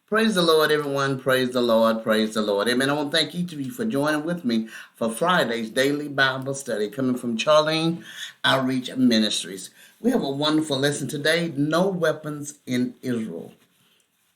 Praise the Lord, everyone. Praise the Lord. Praise the Lord. Amen. I want to thank each of you for joining with me for Friday's daily Bible study coming from Charlene Outreach Ministries. We have a wonderful lesson today, no weapons in Israel.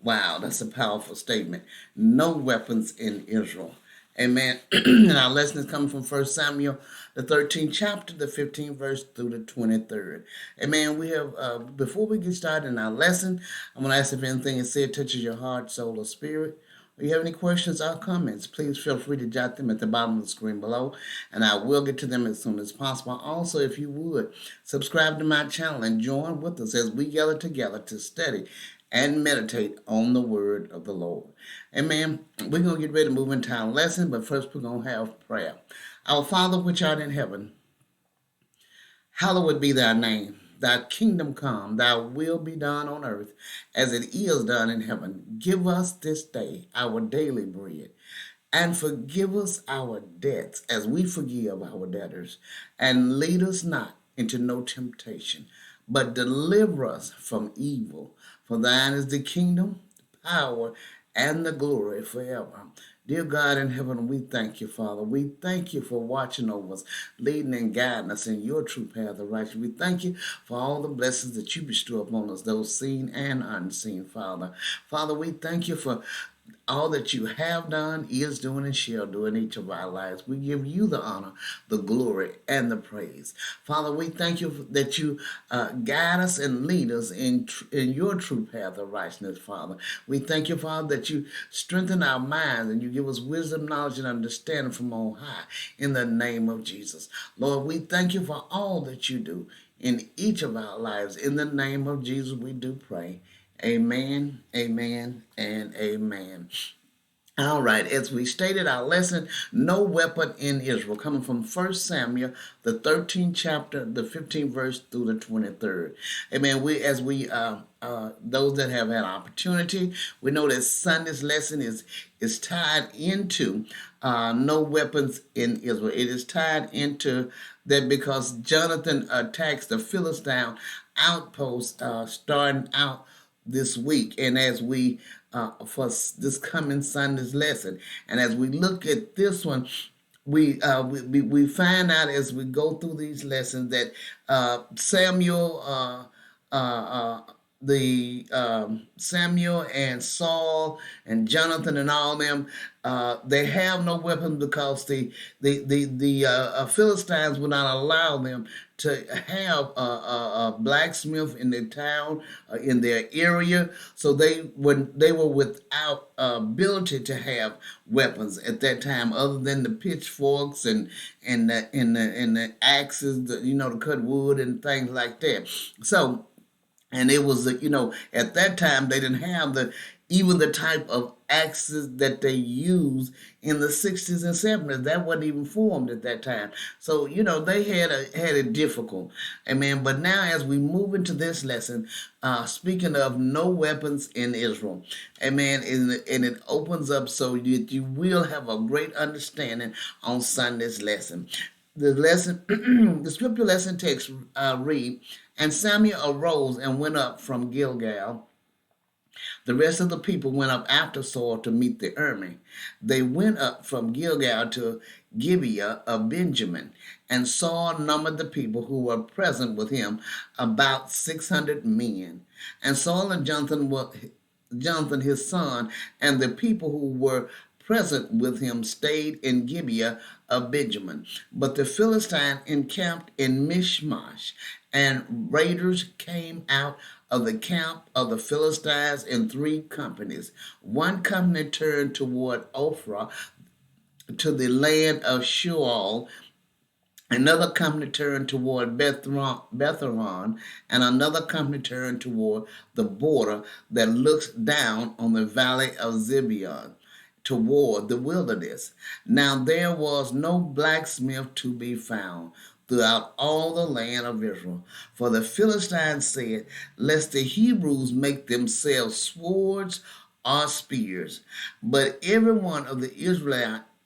Wow, that's a powerful statement. No weapons in Israel. Amen. And our lesson is coming from 1 Samuel, the 13th chapter, the 15th verse through the 23rd. Amen. We have, before we get started in our lesson, I'm going to ask if anything is said touches your heart, soul, or spirit. If you have any questions or comments, please feel free to jot them at the bottom of the screen below, and I will get to them as soon as possible. Also, if you would, subscribe to my channel and join with us as we gather together to study and meditate on the word of the Lord. Amen. We're going to get ready to move into our lesson, but first we're going to have prayer. Our Father which art in heaven, hallowed be thy name. Thy kingdom come, thy will be done on earth as it is done in heaven. Give us this day our daily bread, and forgive us our debts as we forgive our debtors. And lead us not into no temptation, but deliver us from evil. For thine is the kingdom, the power, and the glory forever. Dear God in heaven, we thank you, Father. We thank you for watching over us, leading and guiding us in your true path of righteousness. We thank you for all the blessings that you bestow upon us, those seen and unseen, Father. Father, we thank you for all that you have done, is doing, and shall do in each of our lives. We give you the honor, the glory, and the praise. Father, we thank you that you guide us and lead us in your true path of righteousness, Father. We thank you, Father, that you strengthen our minds and you give us wisdom, knowledge, and understanding from on high in the name of Jesus. Lord, we thank you for all that you do in each of our lives. In the name of Jesus, we do pray. Amen, amen, and amen. All right, as we stated our lesson, no weapon in Israel, coming from 1 Samuel, the 13th chapter, the 15th verse through the 23rd. Amen. Those that have had opportunity, we know that Sunday's lesson is tied into no weapons in Israel. It is tied into that because Jonathan attacks the Philistine outpost starting out this week, and as we for this coming Sunday's lesson, and as we look at this one, we find out as we go through these lessons that Samuel Samuel and Saul and Jonathan and all them, they have no weapons because the Philistines would not allow them to have a blacksmith in their town, in their area. So they were without ability to have weapons at that time, other than the pitchforks and the axes, to cut wood and things like that. So. And it was, at that time they didn't have even the type of axes that they used in the 60s and 70s. That wasn't even formed at that time. So, they had it difficult. Amen. But now as we move into this lesson, speaking of no weapons in Israel, amen, and it opens up so that you will have a great understanding on Sunday's lesson. The scripture lesson text read, and Samuel arose and went up from Gilgal. The rest of the people went up after Saul to meet the army. They went up from Gilgal to Gibeah of Benjamin, and Saul numbered the people who were present with him, about 600 men. And Saul and Jonathan his son, and the people who were present with him stayed in Gibeah of Benjamin. But the Philistines encamped in Michmash, and raiders came out of the camp of the Philistines in 3 companies. One company turned toward Ophrah to the land of Shual. Another company turned toward Beth-horon, and another company turned toward the border that looks down on the Valley of Zeboim toward the wilderness. Now there was no blacksmith to be found throughout all the land of Israel. For the Philistines said, lest the Hebrews make themselves swords or spears. But every one of the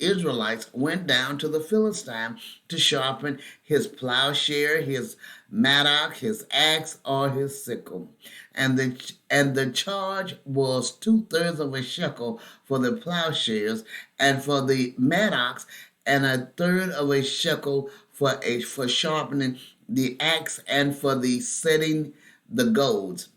Israelites went down to the Philistine to sharpen his plowshare, his mattock, his axe, or his sickle. And the charge was 2/3 of a shekel for the plowshares, and for the mattocks, and 1/3 of a shekel for sharpening the axe, and for the setting the goads.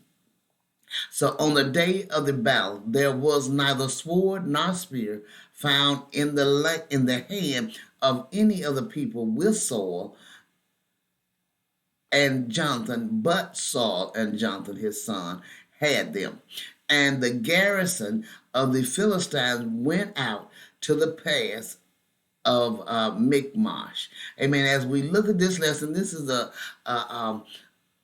So on the day of the battle, there was neither sword nor spear found in the hand of any of the people with Saul and Jonathan, but Saul and Jonathan his son had them. And the garrison of the Philistines went out to the pass of Michmash. Amen. As we look at this lesson, this is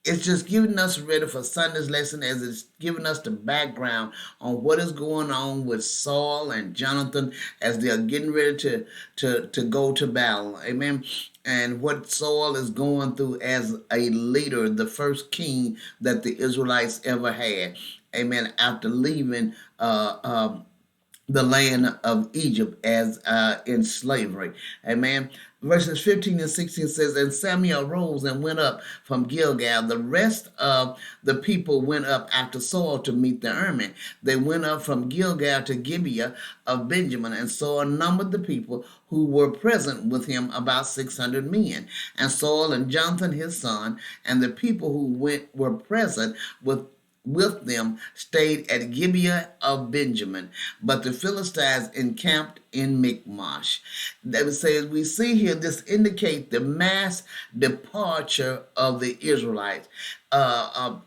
it's just giving us ready for Sunday's lesson, as it's giving us the background on what is going on with Saul and Jonathan as they are getting ready to go to battle. Amen. And what Saul is going through as a leader, the first king that the Israelites ever had. Amen. After leaving the land of Egypt as in slavery. Amen. Verses 15 and 16 says, And Samuel arose and went up from Gilgal. The rest of the people went up after Saul to meet the army. They went up from Gilgal to Gibeah of Benjamin, and Saul numbered the people who were present with him, about 600 men. And Saul and Jonathan his son, and the people who were present with them stayed at Gibeah of Benjamin, but the Philistines encamped in Michmash. That would say, as we see here, this indicates the mass departure of the Israelites.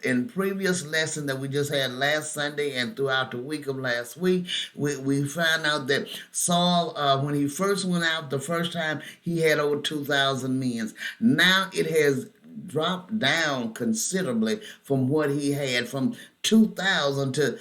In previous lesson that we just had last Sunday and throughout the week of last week, we found out that Saul, when he first went out the first time, he had over 2,000 men. Now it has dropped down considerably from what he had, from 2,000 to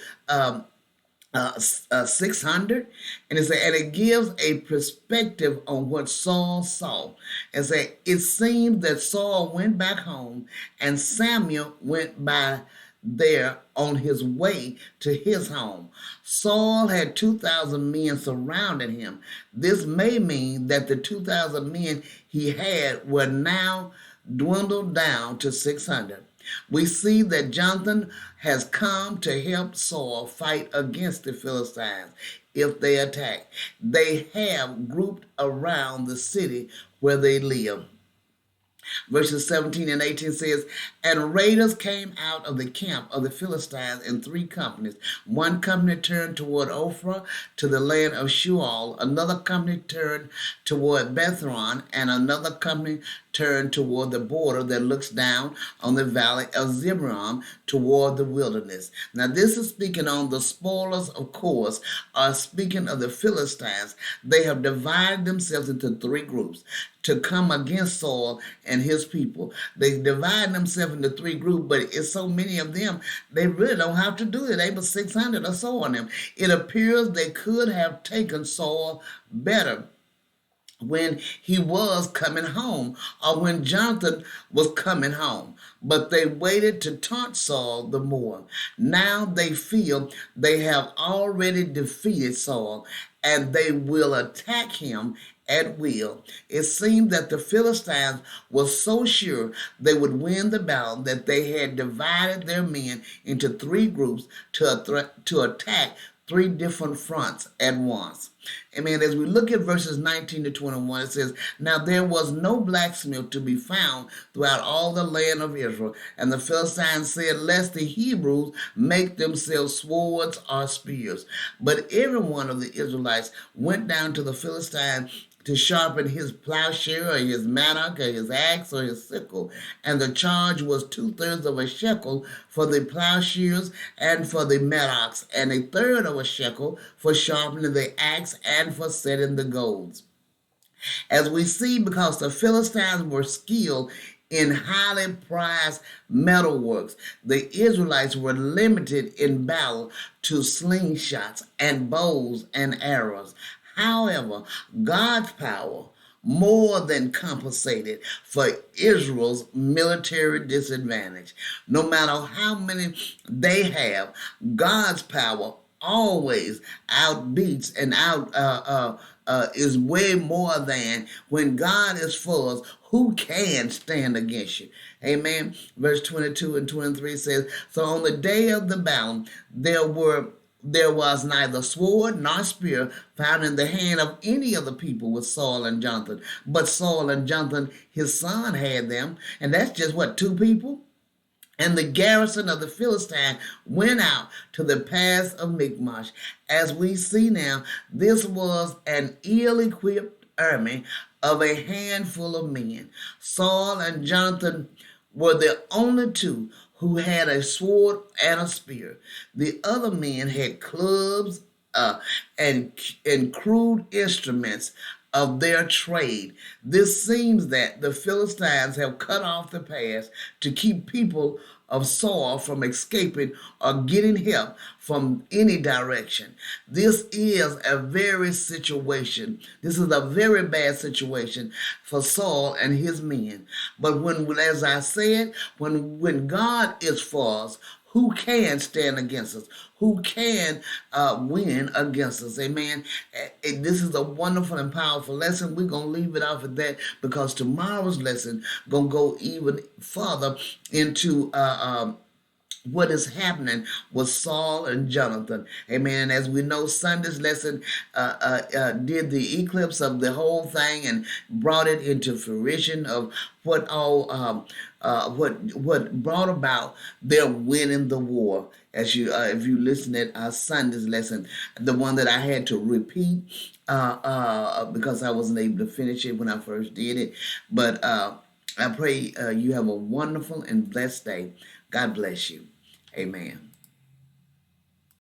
600. And it gives a perspective on what Saul saw. And it seems that Saul went back home and Samuel went by there on his way to his home. Saul had 2,000 men surrounding him. This may mean that the 2,000 men he had were now dwindled down to 600. We see that Jonathan has come to help Saul fight against the Philistines if they attack. They have grouped around the city where they live. Verses 17 and 18 says, And raiders came out of the camp of the Philistines in 3 companies. One company turned toward Ophrah to the land of Shual. Another company turned toward Beth-horon, and another company turned toward the border that looks down on the Valley of Zeboim toward the wilderness. Now this is speaking on the spoilers, of course, are speaking of the Philistines. They have divided themselves into 3 groups to come against Saul and his people. They divide themselves into 3 groups, but it's so many of them, they really don't have to do it. They were 600 or so on them. It appears they could have taken Saul better when he was coming home, or when Jonathan was coming home. But they waited to taunt Saul the more. Now they feel they have already defeated Saul, and they will attack him at will. It seemed that the Philistines were so sure they would win the battle that they had divided their men into 3 groups to attack 3 different fronts at once. Amen. As we look at verses 19 to 21, it says, Now there was no blacksmith to be found throughout all the land of Israel. And the Philistines said, Lest the Hebrews make themselves swords or spears. But every one of the Israelites went down to the Philistines to sharpen his plowshare or his mattock or his axe or his sickle. And the charge was 2/3 of a shekel for the plowshares and for the mattocks, and 1/3 of a shekel for sharpening the axe and for setting the goads. As we see, because the Philistines were skilled in highly prized metalworks, the Israelites were limited in battle to slingshots and bows and arrows. However, God's power more than compensated for Israel's military disadvantage. No matter how many they have, God's power always outbeats and is way more than. When God is for us, who can stand against you? Amen. Verse 22 and 23 says, so on the day of the battle, there was neither sword nor spear found in the hand of any of the people with Saul and Jonathan. But Saul and Jonathan, his son, had them. And that's just what, 2 people? And the garrison of the Philistines went out to the pass of Michmash. As we see now, this was an ill-equipped army of a handful of men. Saul and Jonathan were the only 2 who had a sword and a spear. The other men had clubs and crude instruments of their trade. This seems that the Philistines have cut off the pass to keep people of Saul from escaping or getting help from any direction. This is a very situation. This is a very bad situation for Saul and his men. But as I said, when God is for us, who can stand against us? Who can win against us? Amen. This is a wonderful and powerful lesson. We're going to leave it off at that because tomorrow's lesson going to go even further into what is happening with Saul and Jonathan. Amen. As we know, Sunday's lesson did the eclipse of the whole thing and brought it into fruition of what brought about their winning the war. As if you listen at our Sunday's lesson, the one that I had to repeat because I wasn't able to finish it when I first did it. But I pray you have a wonderful and blessed day. God bless you. Amen.